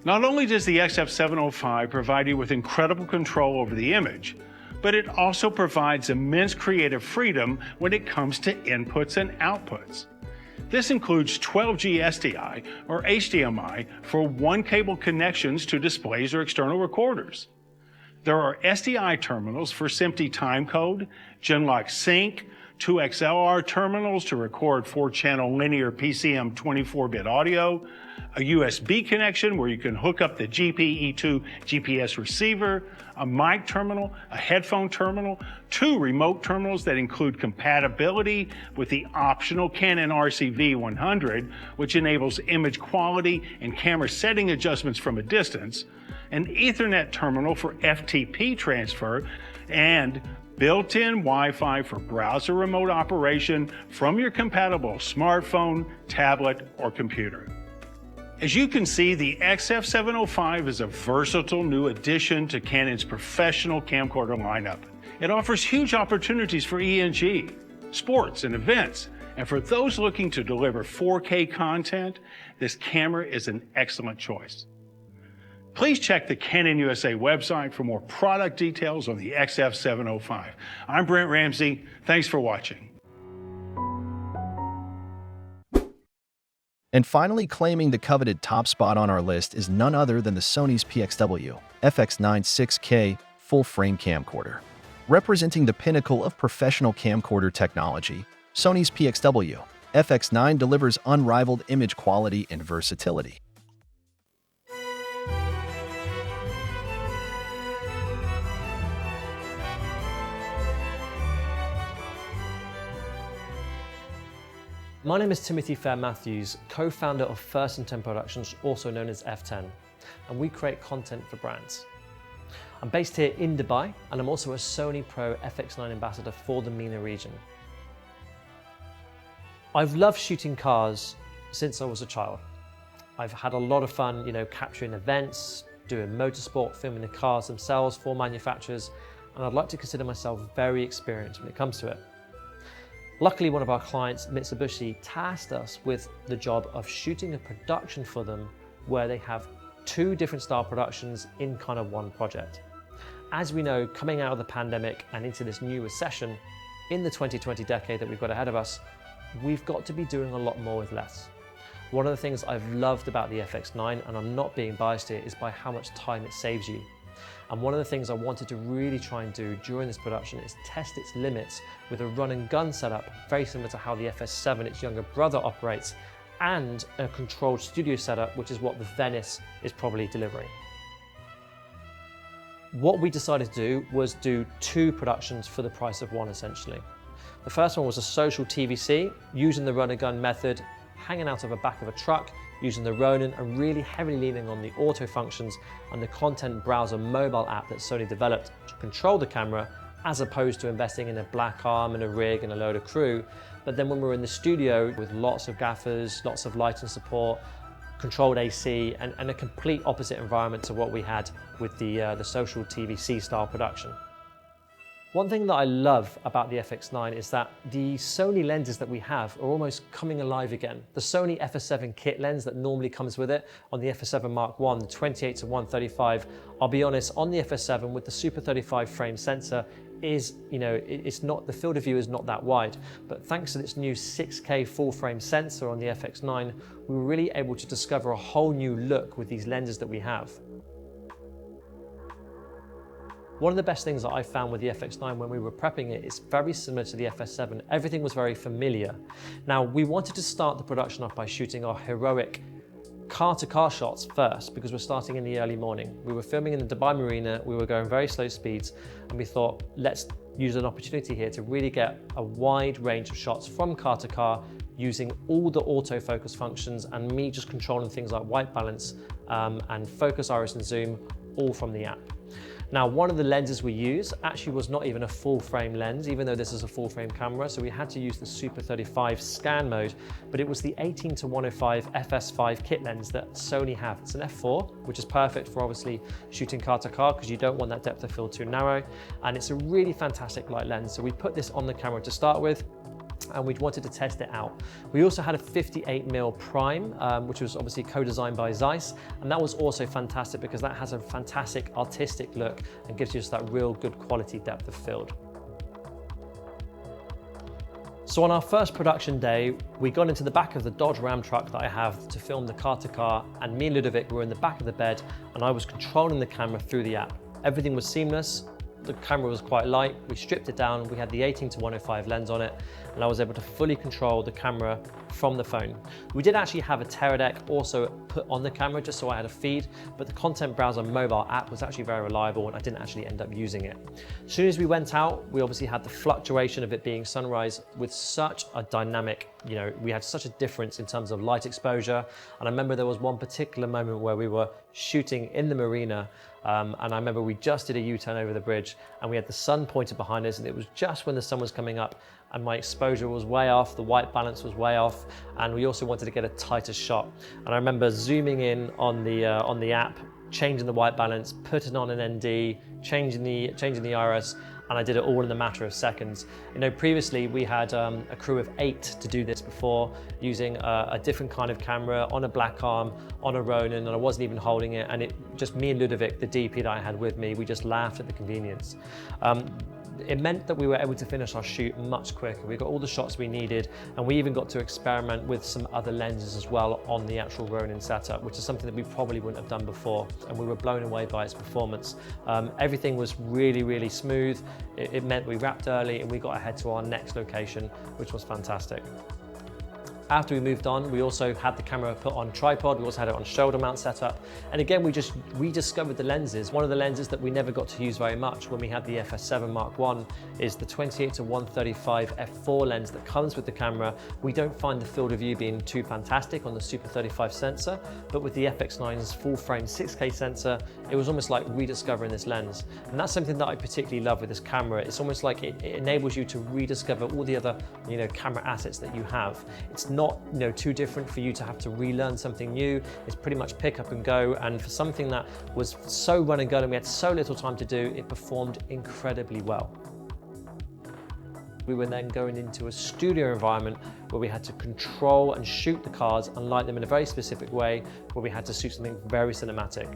Not only does the XF-705 provide you with incredible control over the image, but it also provides immense creative freedom when it comes to inputs and outputs. This includes 12G SDI or HDMI for one-cable connections to displays or external recorders. There are SDI terminals for SMPTE timecode, Genlock Sync, 2 XLR terminals to record 4-channel linear PCM 24-bit audio, a USB connection where you can hook up the GPE2 GPS receiver, a mic terminal, a headphone terminal, 2 remote terminals that include compatibility with the optional Canon RCV100, which enables image quality and camera setting adjustments from a distance, an Ethernet terminal for FTP transfer, and built-in Wi-Fi for browser remote operation from your compatible smartphone, tablet, or computer. As you can see, the XF-705 is a versatile new addition to Canon's professional camcorder lineup. It offers huge opportunities for ENG, sports, and events. And for those looking to deliver 4K content, this camera is an excellent choice. Please check the Canon USA website for more product details on the XF-705. I'm Brent Ramsey. Thanks for watching. And finally, claiming the coveted top spot on our list is none other than the Sony's PXW FX9 6K full-frame camcorder. Representing the pinnacle of professional camcorder technology, Sony's PXW FX9 delivers unrivaled image quality and versatility. My name is Timothy Fair-Matthews, co-founder of S-Cinetone Productions, also known as F10, and we create content for brands. I'm based here in Dubai, and I'm also a Sony Pro FX9 ambassador for the MENA region. I've loved shooting cars since I was a child. I've had a lot of fun, capturing events, doing motorsport, filming the cars themselves for manufacturers, and I'd like to consider myself very experienced when it comes to it. Luckily, one of our clients, Mitsubishi, tasked us with the job of shooting a production for them where they have 2 different style productions in kind of one project. As we know, coming out of the pandemic and into this new recession, in the 2020 decade that we've got ahead of us, we've got to be doing a lot more with less. One of the things I've loved about the FX9, and I'm not being biased here, is by how much time it saves you. And one of the things I wanted to really try and do during this production is test its limits with a run and gun setup, very similar to how the FS7, its younger brother, operates, and a controlled studio setup, which is what the Venice is probably delivering. What we decided to do was do 2 productions for the price of 1, essentially. The first one was a social TVC, using the run and gun method, hanging out of the back of a truck, using the Ronin, and really heavily leaning on the auto functions and the content browser mobile app that Sony developed to control the camera, as opposed to investing in a black arm and a rig and a load of crew. But then when we were in the studio with lots of gaffers, lots of lighting support, controlled AC, and a complete opposite environment to what we had with the social TVC style production. One thing that I love about the FX9 is that the Sony lenses that we have are almost coming alive again. The Sony FS7 kit lens that normally comes with it on the FS7 Mark I, the 28-135, I'll be honest, on the FS7 with the Super 35 frame sensor is, it's not, the field of view is not that wide. But thanks to this new 6K full frame sensor on the FX9, we were really able to discover a whole new look with these lenses that we have. One of the best things that I found with the FX9 when we were prepping it is very similar to the FS7. Everything was very familiar. Now, we wanted to start the production off by shooting our heroic car-to-car shots first, because we're starting in the early morning. We were filming in the Dubai Marina, we were going very slow speeds, and we thought, let's use an opportunity here to really get a wide range of shots from car to car, using all the autofocus functions and me just controlling things like white balance and focus, iris, and zoom, all from the app. Now, one of the lenses we use actually was not even a full frame lens, even though this is a full frame camera, so we had to use the Super 35 scan mode, but it was the 18-105 FS5 kit lens that Sony have. It's an f4, which is perfect for obviously shooting car to car because you don't want that depth of field too narrow, and it's a really fantastic light lens. So we put this on the camera to start with, and we wanted to test it out. We also had a 58mm prime, which was obviously co-designed by Zeiss, and that was also fantastic because that has a fantastic artistic look and gives you just that real good quality depth of field. So on our first production day, we got into the back of the Dodge Ram truck that I have to film the car to car, and me and Ludovic were in the back of the bed, and I was controlling the camera through the app. Everything was seamless. The camera was quite light, we stripped it down, we had the 18-105 lens on it, and I was able to fully control the camera from the phone. We did actually have a Teradek also put on the camera just so I had a feed, but the content browser mobile app was actually very reliable and I didn't actually end up using it. As soon as we went out, we obviously had the fluctuation of it being sunrise with such a dynamic, we had such a difference in terms of light exposure. And I remember there was one particular moment where we were shooting in the marina, and I remember we just did a U-turn over the bridge and we had the sun pointed behind us, and it was just when the sun was coming up and my exposure was way off, the white balance was way off, and we also wanted to get a tighter shot. And I remember zooming in on the app, changing the white balance, putting on an ND, changing the iris, and I did it all in a matter of seconds. Previously we had a crew of 8 to do this before, using a different kind of camera on a black arm, on a Ronin, and I wasn't even holding it, and it just me and Ludovic, the DP that I had with me, we just laughed at the convenience. It meant that we were able to finish our shoot much quicker. We got all the shots we needed, and we even got to experiment with some other lenses as well on the actual Ronin setup, which is something that we probably wouldn't have done before, and we were blown away by its performance. Everything was really, really smooth. It meant we wrapped early and we got ahead to our next location, which was fantastic. After we moved on, we also had the camera put on tripod, we also had it on shoulder mount setup, and again we just rediscovered the lenses. One of the lenses that we never got to use very much when we had the FS7 Mark I is the 28-135 f4 lens that comes with the camera. We don't find the field of view being too fantastic on the Super 35 sensor, but with the FX9's full frame 6K sensor, it was almost like rediscovering this lens. And that's something that I particularly love with this camera. It's almost like it enables you to rediscover all the other camera assets that you have. It's not too different for you to have to relearn something new. It's pretty much pick up and go, and for something that was so run and gun and we had so little time to do, it performed incredibly well. We were then going into a studio environment where we had to control and shoot the cars and light them in a very specific way, where we had to shoot something very cinematic.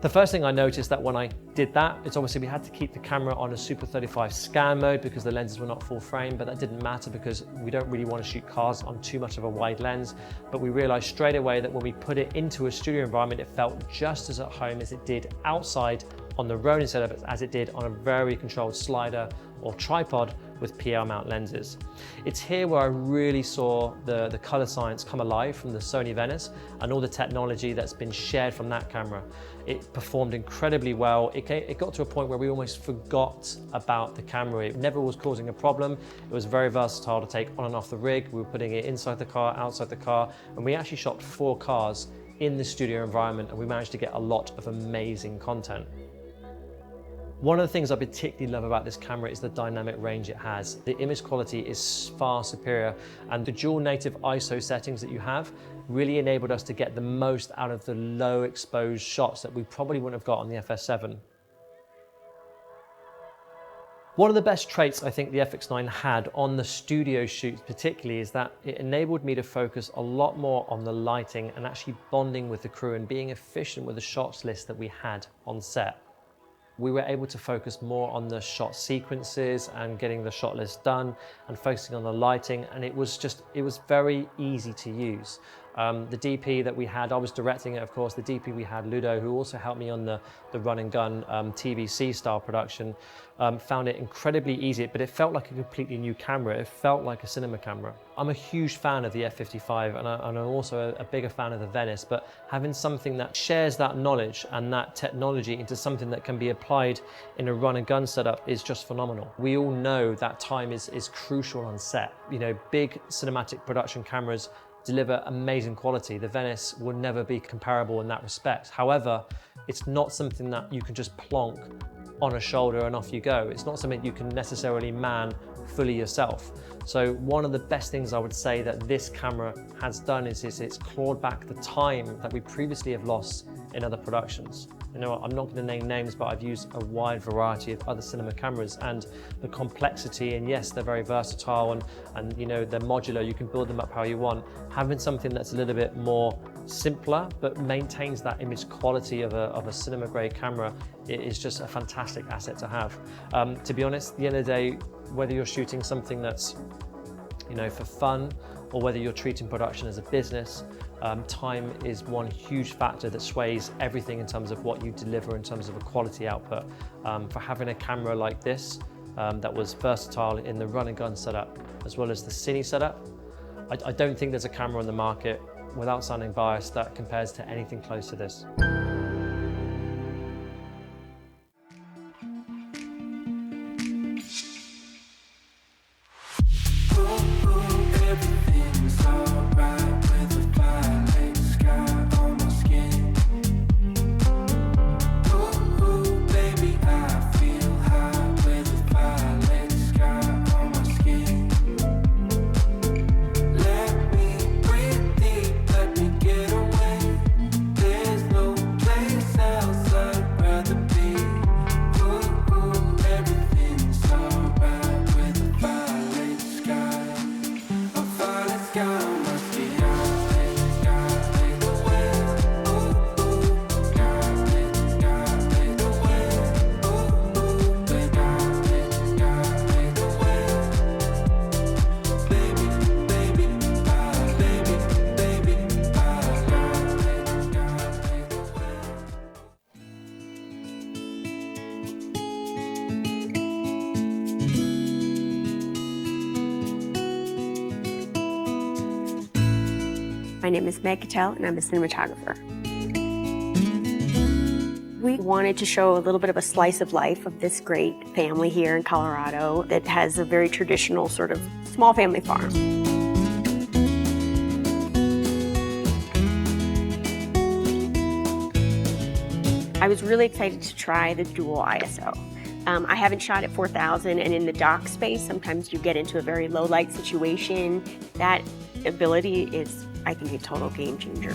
The first thing I noticed that when I did that, it's obviously we had to keep the camera on a Super 35 scan mode because the lenses were not full frame, but that didn't matter because we don't really want to shoot cars on too much of a wide lens. But we realized straight away that when we put it into a studio environment, it felt just as at home as it did outside on the Ronin setup as it did on a very controlled slider or tripod with PL mount lenses. It's here where I really saw the color science come alive from the Sony Venice and all the technology that's been shared from that camera. It performed incredibly well. It got to a point where we almost forgot about the camera. It never was causing a problem. It was very versatile to take on and off the rig. We were putting it inside the car, outside the car, and we actually shot 4 cars in the studio environment, and we managed to get a lot of amazing content. One of the things I particularly love about this camera is the dynamic range it has. The image quality is far superior, and the dual native ISO settings that you have really enabled us to get the most out of the low exposed shots that we probably wouldn't have got on the FS7. One of the best traits I think the FX9 had on the studio shoots particularly is that it enabled me to focus a lot more on the lighting and actually bonding with the crew and being efficient with the shots list that we had on set. We were able to focus more on the shot sequences and getting the shot list done and focusing on the lighting, and it was very easy to use. The DP that we had, I was directing it, of course. The DP we had, Ludo, who also helped me on the run and gun TVC style production, found it incredibly easy, but it felt like a completely new camera. It felt like a cinema camera. I'm a huge fan of the F55 and I'm also a bigger fan of the Venice, but having something that shares that knowledge and that technology into something that can be applied in a run and gun setup is just phenomenal. We all know that time is crucial on set. You know, big cinematic production cameras deliver amazing quality. The Venice will never be comparable in that respect. However, it's not something that you can just plonk on a shoulder and off you go. It's not something you can necessarily man fully yourself. So one of the best things I would say that this camera has done is it's clawed back the time that we previously have lost in other productions. You know, I'm not going to name names, but I've used a wide variety of other cinema cameras, and the complexity, and yes, they're very versatile and you know, they're modular, you can build them up how you want. Having something that's a little bit more simpler, but maintains that image quality of a cinema grade camera, it is just a fantastic asset to have. To be honest, at the end of the day, whether you're shooting something that's, you know, for fun, or whether you're treating production as a business, time is one huge factor that sways everything in terms of what you deliver in terms of a quality output. For having a camera like this that was versatile in the run and gun setup as well as the cine setup, I don't think there's a camera on the market, without sounding biased, that compares to anything close to this. My name is Meg Cattell and I'm a cinematographer. We wanted to show a little bit of a slice of life of this great family here in Colorado that has a very traditional sort of small family farm. I was really excited to try the dual ISO. I haven't shot at 4,000, and in the dock space, sometimes you get into a very low light situation. That ability is, I think, a total game changer.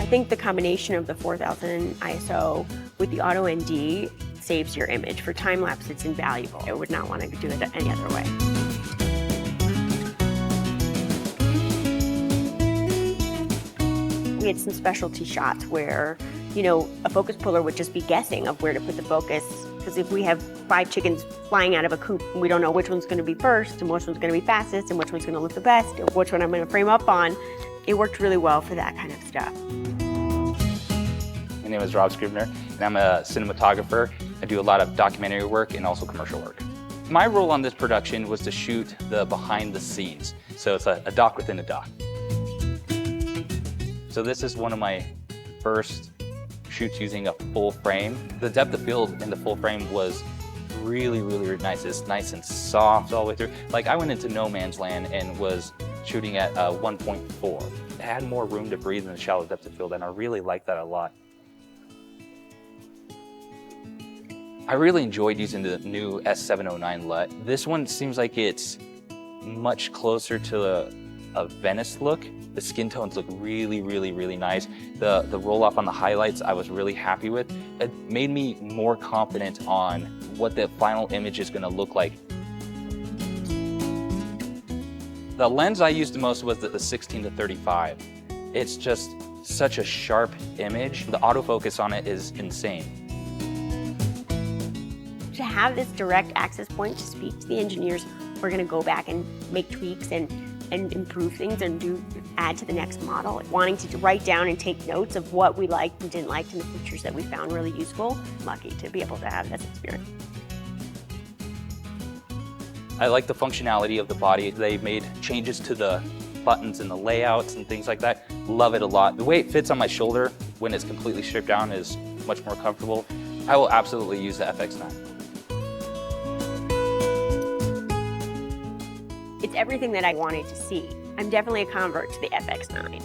I I think the combination of the 4000 ISO with the auto ND saves your image. For time lapse, it's invaluable. I would not want to do it any other way. We had some specialty shots where, you know, a focus puller would just be guessing of where to put the focus. Because if we have 5 chickens flying out of a coop, and we don't know which one's going to be first, and which one's going to be fastest, and which one's going to look the best, or which one I'm going to frame up on, it worked really well for that kind of stuff. My name is Rob Scribner, and I'm a cinematographer. I do a lot of documentary work and also commercial work. My role on this production was to shoot the behind the scenes. So it's a doc within a doc. So this is one of my first shoots using a full frame. The depth of field in the full frame was really, really nice. It's nice and soft all the way through. Like I went into no man's land and was shooting at 1.4. It had more room to breathe in the shallow depth of field, and I really liked that a lot. I really enjoyed using the new S709 LUT. This one seems like it's much closer to a Venice look. The skin tones look really, really, really nice. The roll off on the highlights I was really happy with. It made me more confident on what the final image is gonna look like. The lens I used the most was the 16-35. It's just such a sharp image. The autofocus on it is insane. To have this direct access point to speak to the engineers, we're going to go back and make tweaks and improve things and add to the next model. Wanting to write down and take notes of what we liked and didn't like and the features that we found really useful. Lucky to be able to have this experience. I like the functionality of the body. They made changes to the buttons and the layouts and things like that. Love it a lot. The way it fits on my shoulder when it's completely stripped down is much more comfortable. I will absolutely use the FX9. It's everything that I wanted to see. I'm definitely a convert to the FX9.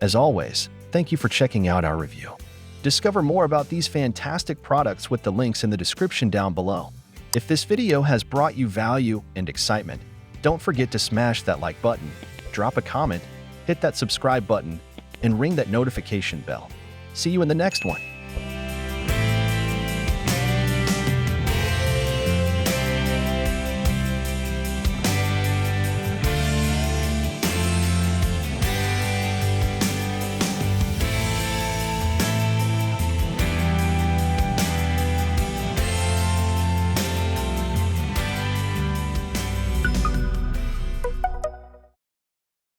As always, thank you for checking out our review. Discover more about these fantastic products with the links in the description down below. If this video has brought you value and excitement, don't forget to smash that like button, drop a comment, hit that subscribe button, and ring that notification bell. See you in the next one.